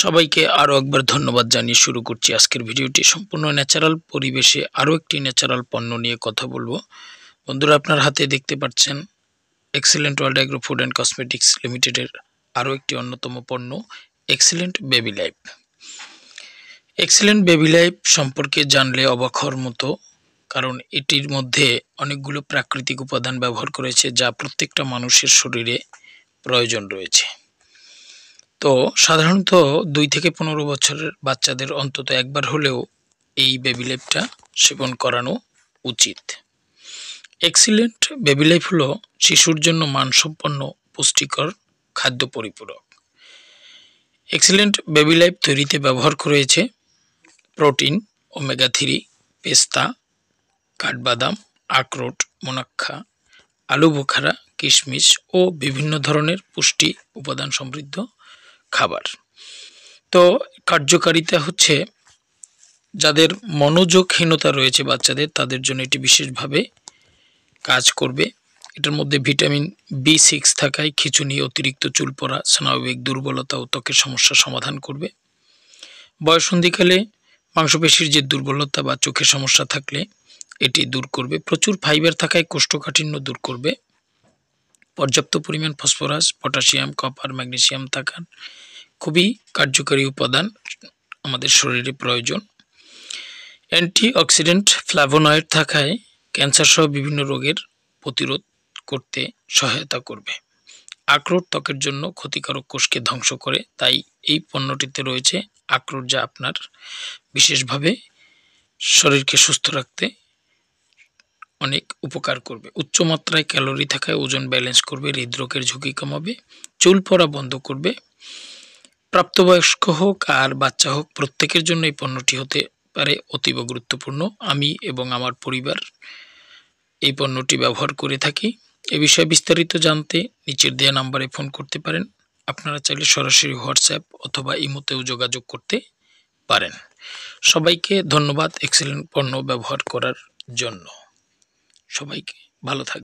সবাইকে আরো একবার ধন্যবাদ জানিয়ে শুরু করছি আজকের ভিডিওটি। সম্পূর্ণ ন্যাচারাল পরিবেশে আরো একটি ন্যাচারাল পণ্য নিয়ে কথা বলবো। বন্ধুরা, আপনার হাতে দেখতে পাচ্ছেন excellent world agro food and cosmetics লিমিটেডের আরো একটি অন্যতম পণ্য excellent baby life. Excellent baby life সম্পর্কে জানলে অবাক হওয়ার মতো, কারণ এটির মধ্যে অনেকগুলো প্রাকৃতিক উপাদান ব্যবহার করেছে যা প্রত্যেকটা মানুষের শরীরে প্রয়োজন রয়েছে। তো সাধারণত 2 থেকে 15 বছরের বাচ্চাদের অন্তত একবার হলেও এই বেবি লাইফটা সেবন করানো উচিত। এক্সিলেন্ট বেবি লাইফ হলো শিশুর জন্য মানসম্পন্ন পুষ্টিকর খাদ্য পরিপূরক। এক্সিলেন্ট বেবি লাইফ তৈরিতে ব্যবহার করেছে প্রোটিন, ওমেগা 3, পেস্তা, কাঠবাদাম, আখরোট, মোনাক্কা, আলু বোখারা, কিশমিশ ও বিভিন্ন ধরনের পুষ্টি উপাদান সমৃদ্ধ খাবার। তো কার্যকারিতা হচ্ছে, যাদের মনোযোগহীনতা রয়েছে বাচ্চাদের, তাদের জন্য এটি বিশেষভাবে কাজ করবে। এটার মধ্যে ভিটামিন B6 থাকায় খিঁচুনি, অতিরিক্ত চুল পড়া, স্নায়বিক দুর্বলতা ও ত্বকের সমস্যার সমাধান করবে। বয়সন্ধিকালে মাংসপেশির যে দুর্বলতা বা চোখের সমস্যা থাকলে এটি দূর করবে। প্রচুর ফাইবার থাকায় কোষ্ঠকাঠিন্য দূর করবে। পর্যাপ্ত পরিমাণ ফসফরাস, পটাশিয়াম, কপার, ম্যাগনেসিয়াম থাকার খুবই কার্যকরী উপাদান আমাদের শরীরে প্রয়োজন। অ্যান্টিঅক্সিডেন্ট ফ্ল্যাভোনয়েড থাকায় ক্যান্সার সহ বিভিন্ন রোগের প্রতিরোধ করতে সহায়তা করবে। আখরোট ত্বকের জন্য ক্ষতিকারক কোষকে ধ্বংস করে, তাই এই পণ্যটিতে রয়েছে আখরোট, যা আপনার বিশেষভাবে শরীরকে সুস্থ রাখতে অনেক উপকার করবে। উচ্চ মাত্রায় ক্যালোরি থাকায় ওজন ব্যালেন্স করবে, হৃদরোগের ঝুঁকি কমাবে, চুল পড়া বন্ধ করবে। প্রাপ্তবয়স্ক হোক আর বাচ্চা হোক, প্রত্যেকের জন্য এই পণ্যটি হতে পারে অতীব গুরুত্বপূর্ণ। আমি এবং আমার পরিবার এই পণ্যটি ব্যবহার করে থাকি। এ বিষয়ে বিস্তারিত জানতে নিচের দেওয়া নাম্বারে ফোন করতে পারেন। আপনারা চাইলে সরাসরি হোয়াটসঅ্যাপ অথবা ইমোতেও যোগাযোগ করতে পারেন। সবাইকে ধন্যবাদ এক্সেলেন্ট পণ্য ব্যবহার করার জন্য। সবাইকে ভালো থাকবেন।